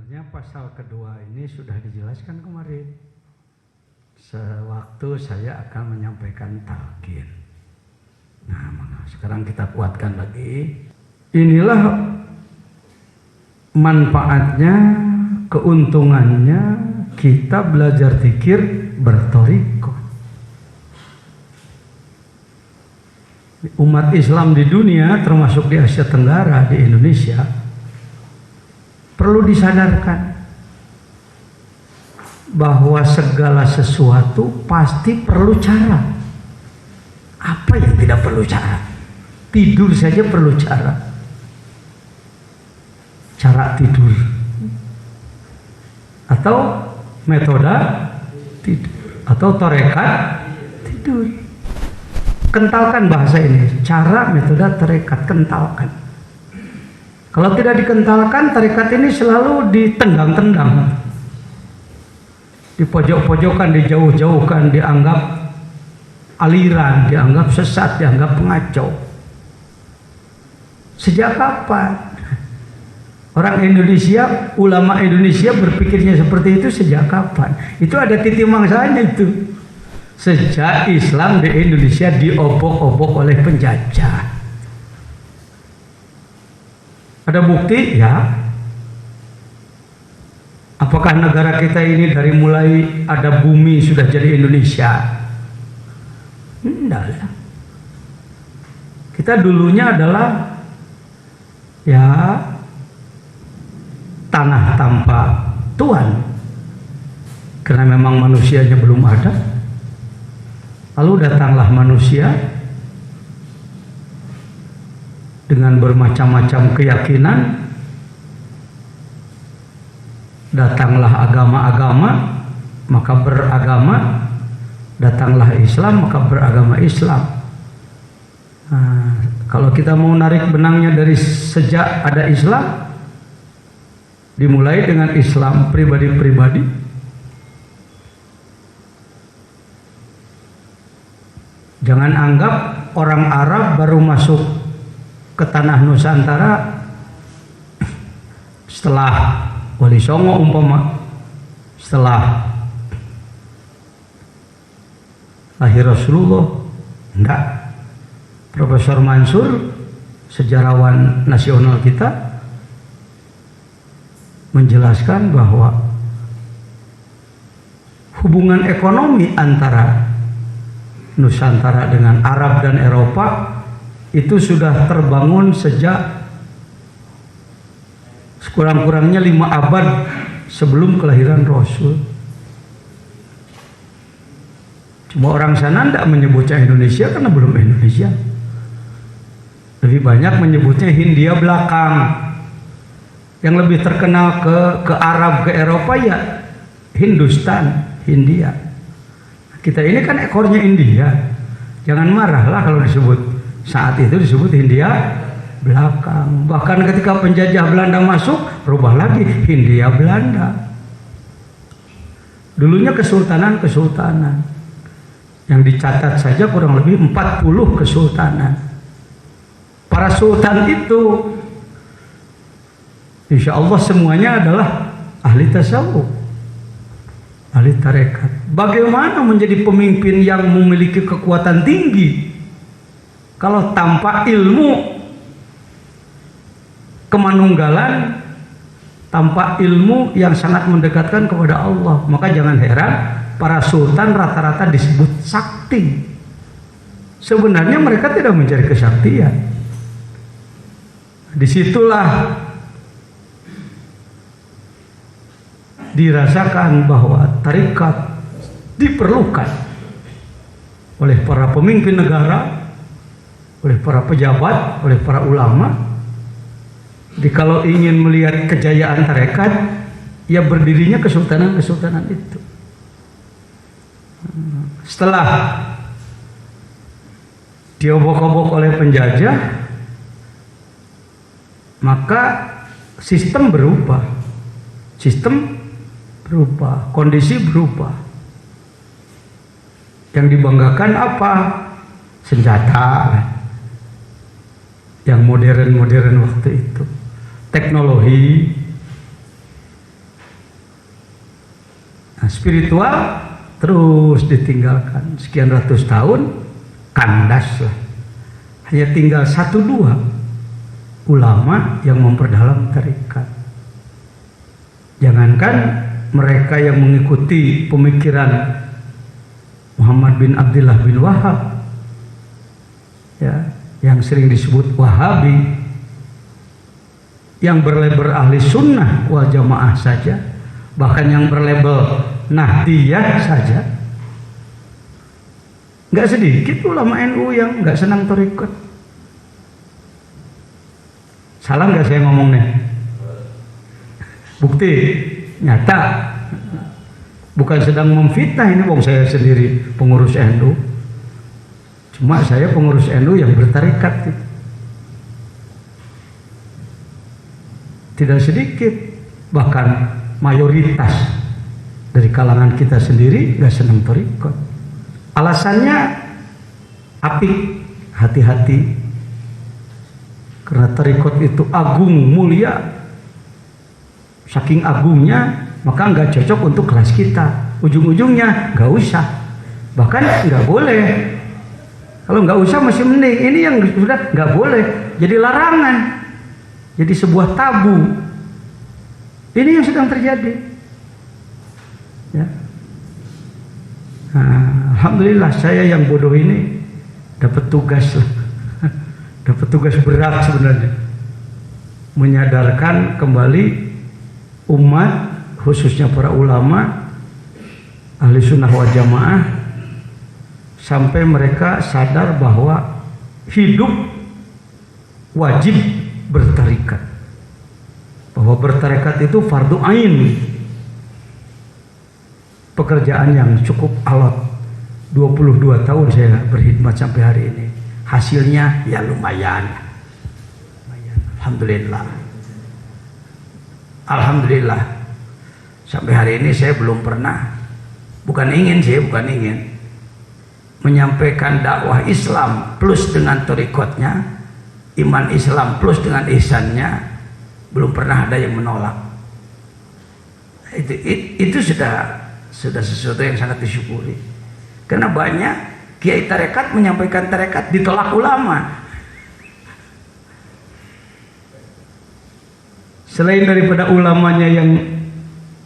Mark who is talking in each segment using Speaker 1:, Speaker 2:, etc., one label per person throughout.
Speaker 1: Sebenarnya pasal kedua ini sudah dijelaskan kemarin sewaktu saya akan menyampaikan talqin. Nah, sekarang kita kuatkan lagi. Inilah manfaatnya, keuntungannya kita belajar zikir bertoriko. Umat Islam di dunia, termasuk di Asia Tenggara, di Indonesia, perlu disadarkan bahwa segala sesuatu pasti perlu cara. Apa yang tidak perlu cara? Tidur saja perlu cara. Cara tidur atau metode tidur atau tarekat tidur. Kentalkan bahasa ini, cara, metode, tarekat, kentalkan. Kalau tidak dikentalkan, tarekat ini selalu ditendang-tendang, dipojok-pojokkan, dijauh-jauhkan, dianggap aliran, dianggap sesat, dianggap pengacau. Sejak kapan orang Indonesia, ulama Indonesia berpikirnya seperti itu? Sejak kapan? Itu ada titik mangsanya itu. Sejak Islam di Indonesia diobok-obok oleh penjajah. Ada bukti? Ya. Apakah negara kita ini dari mulai ada bumi sudah jadi Indonesia? Enggak lah. Kita dulunya adalah ya tanah tanpa tuan, karena memang manusianya belum ada. Lalu datanglah manusia dengan bermacam-macam keyakinan, datanglah agama-agama, maka beragama, datanglah Islam, maka beragama Islam. Nah, kalau kita mau narik benangnya dari sejak ada Islam, dimulai dengan Islam pribadi-pribadi. Jangan anggap orang Arab baru masuk ke tanah Nusantara setelah Wali Songo umpama, setelah lahir Rasulullah. Enggak. Profesor Mansur, sejarawan nasional kita, menjelaskan bahwa hubungan ekonomi antara Nusantara dengan Arab dan Eropa itu sudah terbangun sejak sekurang-kurangnya 5 abad sebelum kelahiran Rasul. Cuma orang sana tidak menyebutnya Indonesia karena belum Indonesia. Lebih banyak menyebutnya Hindia belakang. Yang lebih terkenal ke Arab, ke Eropa ya Hindustan, Hindia. Kita ini kan ekornya India. Jangan marahlah kalau disebut, saat itu disebut Hindia belakang. Bahkan ketika penjajah Belanda masuk, rubah lagi Hindia Belanda. Dulunya kesultanan-kesultanan. Yang dicatat saja kurang lebih 40 kesultanan. Para sultan itu insya Allah semuanya adalah ahli tasawuf, ahli tarekat. Bagaimana menjadi pemimpin yang memiliki kekuatan tinggi kalau tanpa ilmu kemanunggalan, tanpa ilmu yang sangat mendekatkan kepada Allah? Maka jangan heran para sultan rata-rata disebut sakti. Sebenarnya mereka tidak mencari kesaktian. Disitulah dirasakan bahwa tarekat diperlukan oleh para pemimpin negara, oleh para pejabat, oleh para ulama. Jadi kalau ingin melihat kejayaan tarekat, ya berdirinya kesultanan-kesultanan itu. Setelah diobok-obok oleh penjajah, maka sistem berubah. Kondisi berubah. Yang dibanggakan apa? Senjata. Yang modern-modern waktu itu. Teknologi. spiritual terus ditinggalkan sekian ratus tahun, kandas lah. Hanya tinggal 1-2 ulama yang memperdalam tarekat. Jangankan mereka yang mengikuti pemikiran Muhammad bin Abdullah bin Wahab, ya, yang sering disebut Wahabi, yang berlabel ahli sunnah wal jamaah saja, bahkan yang berlabel Nahdiyah saja, nggak sedikit ulama NU yang nggak senang thariqat. Salah nggak saya ngomong nih? Bukti nyata, bukan sedang memfitnah ini, wong saya sendiri pengurus NU. Cuma saya pengurus NU yang bertarekat. Tidak sedikit, bahkan mayoritas dari kalangan kita sendiri nggak senang thariqat. Alasannya apik, hati-hati, karena thariqat itu agung, mulia. Saking agungnya, maka nggak cocok untuk kelas kita. Ujung-ujungnya nggak usah, bahkan nggak boleh. Kalau nggak usah masih mending. Ini yang sudah nggak boleh, jadi larangan, jadi sebuah tabu. Ini yang sedang terjadi. Ya. Nah, alhamdulillah saya yang bodoh ini dapat tugas, dapat tugas berat sebenarnya, menyadarkan kembali umat, khususnya para ulama ahli sunnah wal jamaah, sampai mereka sadar bahwa hidup wajib bertarekat, bahwa bertarekat itu fardu ain, pekerjaan yang cukup alot. 22 tahun saya berkhidmat sampai hari ini, hasilnya ya lumayan. Alhamdulillah sampai hari ini saya belum pernah, bukan ingin menyampaikan dakwah Islam plus dengan thariqatnya, iman Islam plus dengan ihsannya, belum pernah ada yang menolak. Itu sudah sesuatu yang sangat disyukuri, karena banyak kiai tarekat menyampaikan tarekat ditolak ulama. Selain daripada ulamanya yang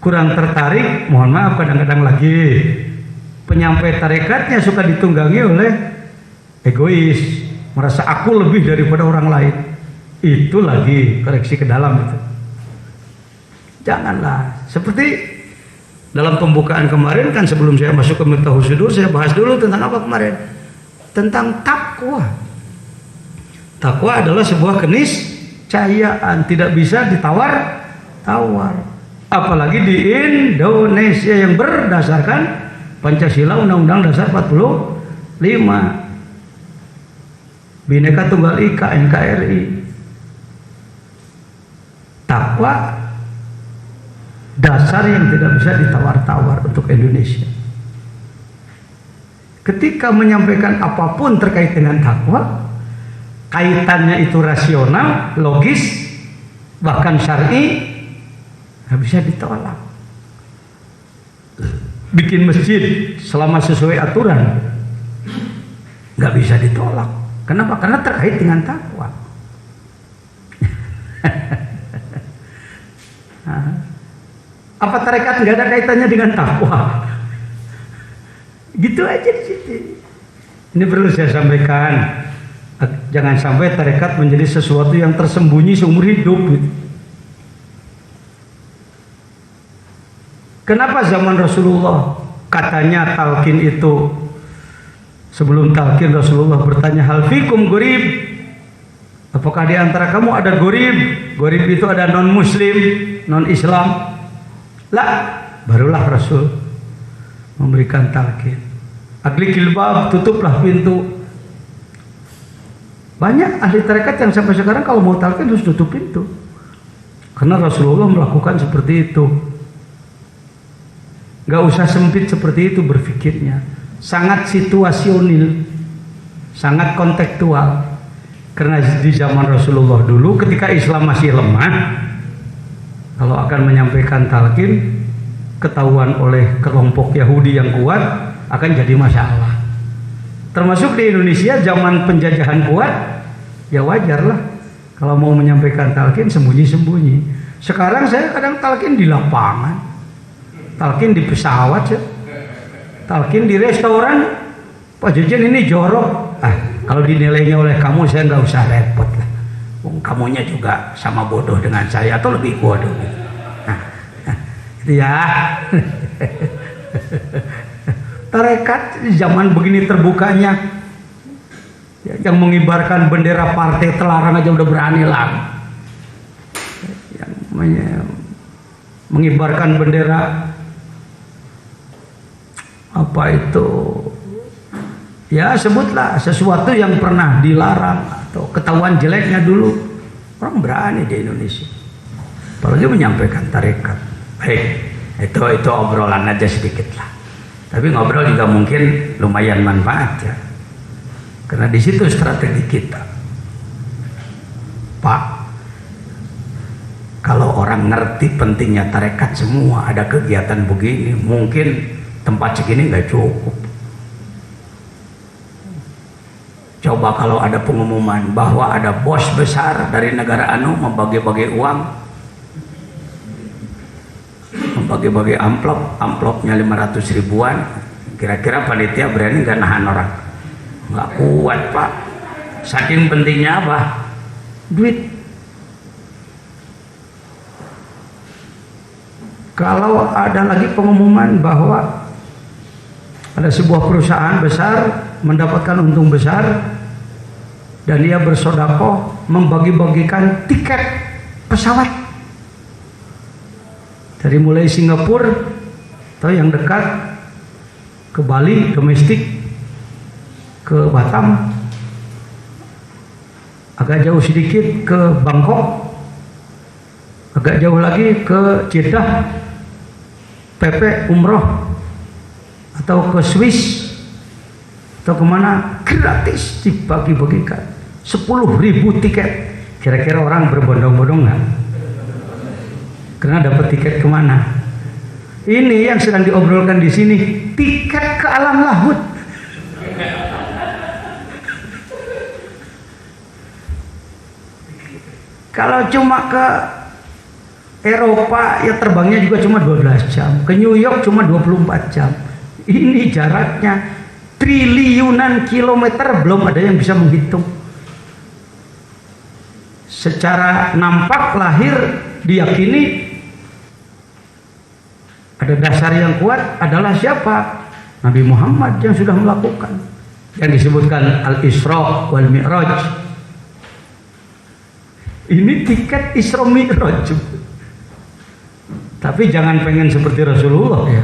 Speaker 1: kurang tertarik, mohon maaf, kadang-kadang lagi penyampai tarekatnya suka ditunggangi oleh egois, merasa aku lebih daripada orang lain. Itu lagi koreksi ke dalam itu. Janganlah. Seperti dalam pembukaan kemarin kan, sebelum saya masuk ke Miftahul Sudur, saya bahas dulu tentang apa kemarin? Tentang takwa. Takwa adalah sebuah keniscayaan, tidak bisa ditawar-tawar. Apalagi di Indonesia yang berdasarkan Pancasila, Undang-Undang Dasar 45, Bhinneka Tunggal Ika, NKRI. Takwa dasar yang tidak bisa ditawar-tawar untuk Indonesia. Ketika menyampaikan apapun terkait dengan takwa, kaitannya itu rasional, logis, bahkan syar'i, nggak bisa ditolak. Bikin masjid selama sesuai aturan, nggak bisa ditolak. Kenapa? Karena terkait dengan takwa. Apa tarekat nggak ada kaitannya dengan takwa? Gitu aja di situ. Ini perlu saya sampaikan. Jangan sampai tarekat menjadi sesuatu yang tersembunyi seumur hidup. Gitu. Kenapa zaman Rasulullah katanya talqin itu, sebelum talqin Rasulullah bertanya, hal fikum gharib, apakah di antara kamu ada gharib? Gharib itu ada non muslim, non Islam. Lah, barulah Rasul memberikan talqin. Aglikil bab, tutuplah pintu. Banyak ahli tarekat yang sampai sekarang kalau mau talqin harus tutup pintu, karena Rasulullah melakukan seperti itu. Gak usah sempit seperti itu berpikirnya, sangat situasional, sangat kontekstual. Karena di zaman Rasulullah dulu ketika Islam masih lemah, kalau akan menyampaikan talqin, ketahuan oleh kelompok Yahudi yang kuat akan jadi masalah. Termasuk di Indonesia zaman penjajahan kuat, ya wajarlah kalau mau menyampaikan talqin sembunyi-sembunyi. Sekarang saya kadang talqin di lapangan, talqin di pesawat, ya. Talqin di restoran. Pak Jejen ini jorok. Kalau dinilainya oleh kamu saya nggak usah repot lah. Kamunya juga sama bodoh dengan saya atau lebih bodoh. Itu ya. Tarekat zaman begini terbukanya, yang mengibarkan bendera partai terlarang aja udah berani lah. Yang mengibarkan bendera apa itu? Ya sebutlah sesuatu yang pernah dilarang atau ketahuan jeleknya dulu, orang berani di Indonesia. Apalagi menyampaikan tarekat. Baik, itu obrolan aja sedikit lah. Tapi ngobrol juga mungkin lumayan manfaat ya. Karena di situ strategi kita. Pak, kalau orang ngerti pentingnya tarekat semua, ada kegiatan begini, mungkin tempat segini nggak cukup. Coba kalau ada pengumuman bahwa ada bos besar dari negara anu membagi-bagi uang, membagi-bagi amplopnya 500 ribuan, kira-kira panitia berani nggak nahan orang? Nggak kuat Pak, saking pentingnya apa? Duit. Kalau ada lagi pengumuman bahwa ada sebuah perusahaan besar mendapatkan untung besar dan dia bersodakoh membagi-bagikan tiket pesawat dari mulai Singapura atau yang dekat ke Bali domestik, ke Batam, agak jauh sedikit ke Bangkok, agak jauh lagi ke Jeddah, PP umroh, atau ke Swiss atau kemana, gratis dibagi-bagikan 10.000 tiket. Kira-kira orang berbondong-bondong nggak? Karena dapat tiket kemana? Ini yang sedang diobrolkan di sini, tiket ke alam lahut. Kalau cuma ke Eropa ya terbangnya juga cuma 12 jam, ke New York cuma 24 jam. Ini jaraknya triliunan kilometer, belum ada yang bisa menghitung. Secara nampak lahir diyakini ada dasar yang kuat adalah siapa? Nabi Muhammad yang sudah melakukan, yang disebutkan Al-Isra wal Mi'raj. Ini tiket Isra Mi'raj. Tapi jangan pengen seperti Rasulullah ya.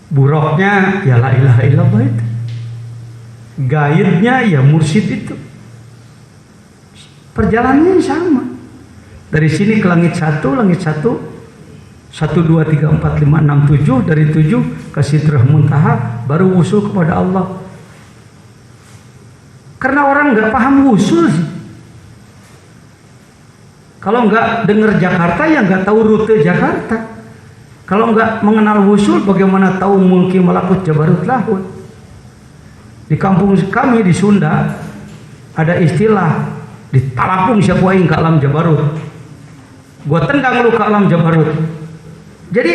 Speaker 1: Buroknya ya la ilaha illallah itu, gaibnya ya mursyid itu. Perjalanannya sama. Dari sini ke langit 1, 1, 2, 3, 4, 5, 6, 7, dari 7 ke Sidrah Muntaha, baru wusul kepada Allah. Karena orang nggak paham wusul sih. Kalau nggak dengar Jakarta ya nggak tahu rute Jakarta. Kalau nggak mengenal wusul, bagaimana tahu mulki malakut jabarut lahut? Di kampung kami di Sunda ada istilah ditalapung siapa aing ke alam jabarut. Gua tendang lu ke alam jabarut. Jadi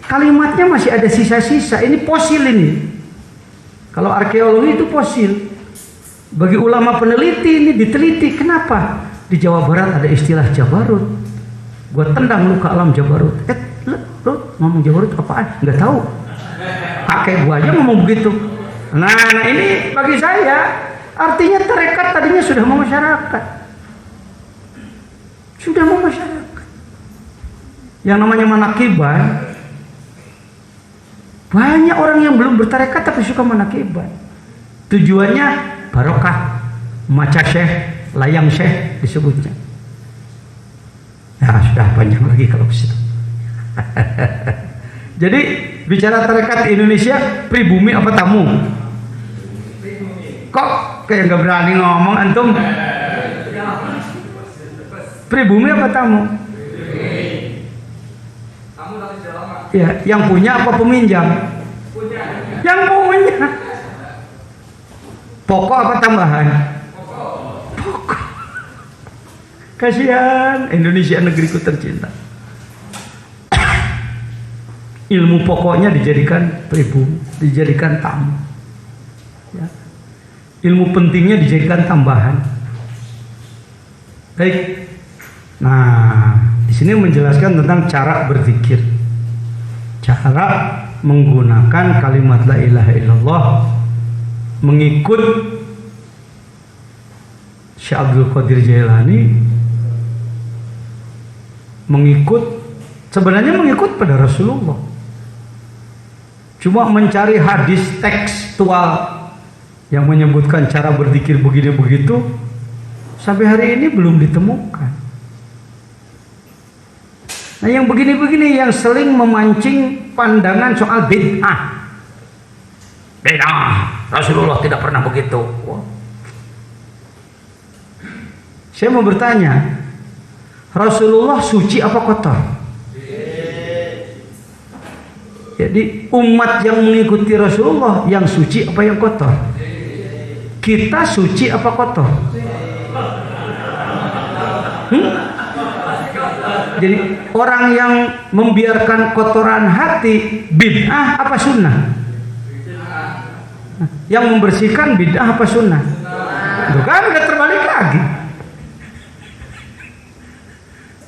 Speaker 1: kalimatnya masih ada sisa-sisa. Ini fosil ini. Kalau arkeologi itu fosil. Bagi ulama peneliti ini diteliti. Kenapa? Di Jawa Barat ada istilah jabarut. Gua tendang lu ke alam jabarut. Lu ngomong jabarut apaan? Nggak tahu. Kakek gua aja ngomong begitu. Nah ini bagi saya artinya tarekat tadinya sudah mau masyarakat. Sudah mau masyarakat. Yang namanya manakiban, banyak orang yang belum bertarekat tapi suka manakiban. Tujuannya barokah, maca syekh, layang syekh disebutnya. Nah sudah panjang lagi kalau ke situ. Jadi bicara tarekat di Indonesia, pribumi apa tamu? Kok kayak nggak berani ngomong antum? Pribumi apa tamu?
Speaker 2: Tamu dari dalam
Speaker 1: Ya, yang punya apa peminjam? Yang punya. Pokok apa tambahan? Pokok. Kasihan Indonesia, negeriku tercinta. Ilmu pokoknya dijadikan pribumi, dijadikan tamu. Ya. Ilmu pentingnya dijadikan tambahan. Baik. Nah, di sini menjelaskan tentang cara berzikir. Cara menggunakan kalimat la ilaha illallah, mengikut Syekh Abdul Qadir Jailani, sebenarnya mengikut pada Rasulullah. Cuma mencari hadis tekstual yang menyebutkan cara berzikir begini begitu sampai hari ini belum ditemukan. Nah, yang begini-begini yang sering memancing pandangan soal bid'ah. Bid'ah, Rasulullah tidak pernah begitu. Wah. Saya mau bertanya, Rasulullah suci apa kotor? Jadi umat yang mengikuti Rasulullah yang suci apa yang kotor? Kita suci apa kotor? Jadi orang yang membiarkan kotoran hati bid'ah apa sunnah? Yang membersihkan bid'ah apa sunnah? Itu kan udah terbalik lagi.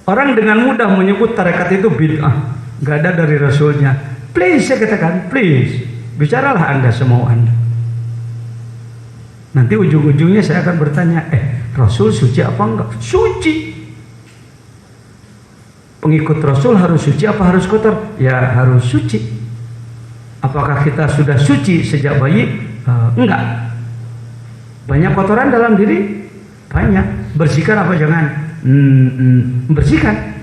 Speaker 1: Orang dengan mudah menyebut tarekat itu bid'ah, nggak ada dari Rasulnya. Please, saya katakan, please, bicaralah Anda semau Anda. Nanti ujung-ujungnya saya akan bertanya, Rasul suci apa enggak? Suci. Pengikut Rasul harus suci apa harus kotor? Ya harus suci. Apakah kita sudah suci sejak bayi? Enggak. Banyak kotoran dalam diri? Banyak. Bersihkan apa jangan? Bersihkan.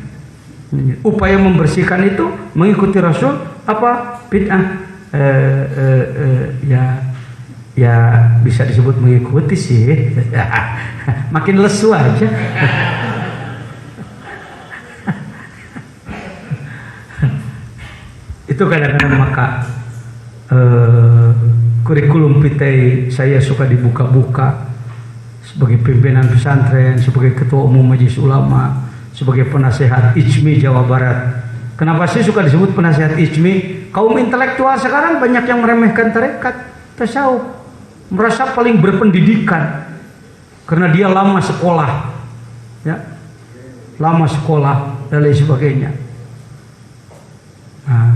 Speaker 1: Upaya membersihkan itu mengikuti Rasul apa bid'ah? Ya bisa disebut mengikuti sih. Makin lesu aja. Itu kadang-kadang maka kurikulum pitai saya suka dibuka-buka sebagai pimpinan pesantren, sebagai ketua umum majelis ulama, sebagai penasehat IJMI Jawa Barat. Kenapa sih suka disebut penasehat IJMI? Kaum intelektual sekarang banyak yang meremehkan tarekat tasawuf, merasa paling berpendidikan karena dia lama sekolah, ya, lama sekolah dan lain sebagainya. Nah,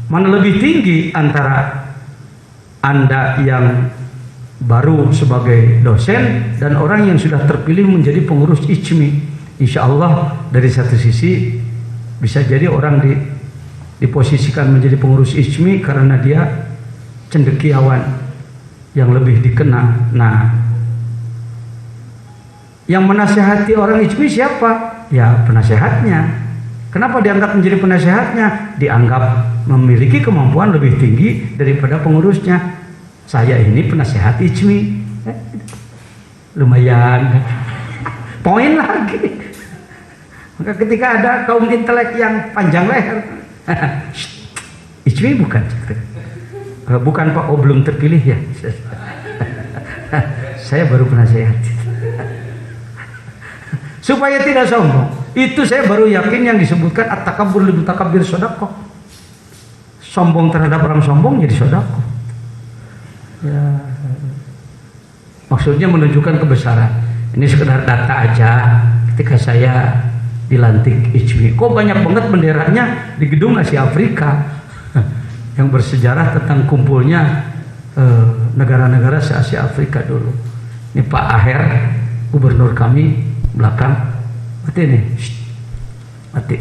Speaker 1: mana lebih tinggi antara Anda yang baru sebagai dosen dan orang yang sudah terpilih menjadi pengurus IJMI? Insya Allah dari satu sisi bisa jadi orang diposisikan menjadi pengurus IJMI karena dia cendekiawan yang lebih dikenal. Nah, yang menasehati orang IJMI siapa? Ya penasehatnya. Kenapa dianggap menjadi penasehatnya? Dianggap memiliki kemampuan lebih tinggi daripada pengurusnya. Saya ini penasehat IJMI. Lumayan. Poin lagi. Maka ketika ada kaum intelek yang panjang leher, IJMI bukan. Bukan Pak, oh belum terpilih ya. Saya baru penasehat. Supaya tidak sombong. Itu saya baru yakin yang disebutkan at-takabbur lil mutakabbir sedekah. Sombong terhadap orang sombong jadi sedekah. Ya. Maksudnya menunjukkan kebesaran. Ini sekedar data aja. Ketika saya dilantik IJMI, kok banyak banget benderanya di gedung Asia Afrika yang bersejarah tentang kumpulnya negara-negara se-Asia Afrika dulu. Ini Pak Aher, gubernur kami belakang. Mati nih, mati.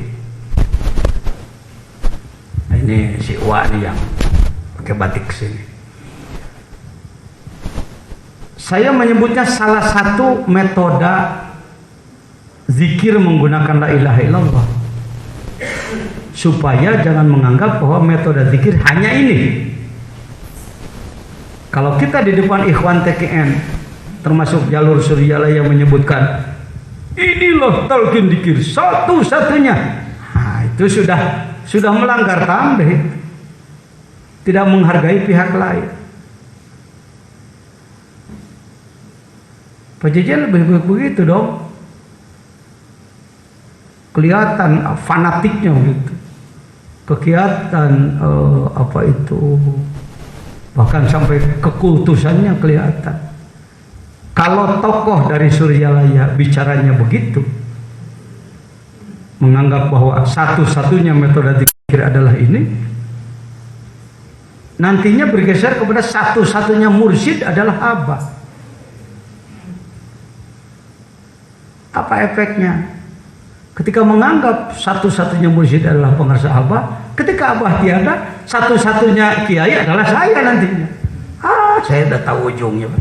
Speaker 1: Nah, ini si Wa nih yang pakai batik sini. Saya menyebutnya salah satu metode zikir menggunakan la ilaha illallah, supaya jangan menganggap bahwa metode zikir hanya ini. Kalau kita di depan ikhwan TKN, termasuk jalur Suryala yang menyebutkan inilah talqin zikir satu-satunya, nah, itu sudah sudah melanggar tambih, tidak menghargai pihak lain. Pajajaran lebih baik begitu dong. Kelihatan fanatiknya gitu. Kegiatan apa itu, bahkan sampai kekultusannya kelihatan. Kalau tokoh dari Suryalaya bicaranya begitu, menganggap bahwa satu-satunya metode zikir adalah ini, nantinya bergeser kepada satu-satunya mursyid adalah Abah. Apa efeknya? Ketika menganggap satu-satunya mursyid adalah pengarsa Abah, ketika Abah tiada, satu-satunya kiai adalah saya nantinya. Saya udah tahu ujungnya, Pak.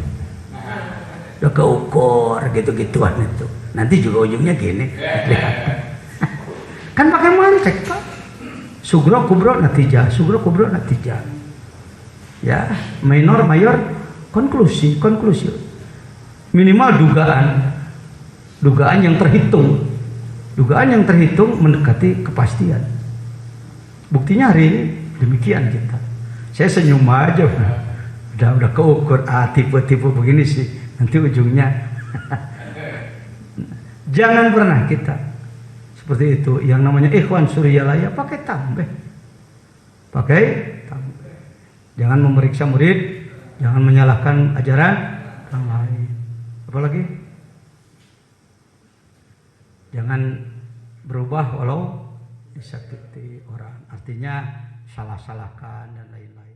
Speaker 1: Udah keukur gitu-gituan itu. Nanti juga ujungnya gini. Kan pakai mantek, Pak. Sugro kubro natijah, sugro kubro natijah. Ya, minor mayor konklusi. Minimal dugaan yang terhitung. Dugaan yang terhitung mendekati kepastian. Buktinya hari ini demikian kita. Saya senyum aja, udah keukur. Tipe-tipe begini sih, nanti ujungnya. Jangan pernah kita seperti itu. Yang namanya ikhwan Suryalaya pakai tambah. Jangan memeriksa murid, jangan menyalahkan ajaran orang lain. Apalagi jangan berubah walau disakiti orang. Artinya salah-salahkan dan lain-lain.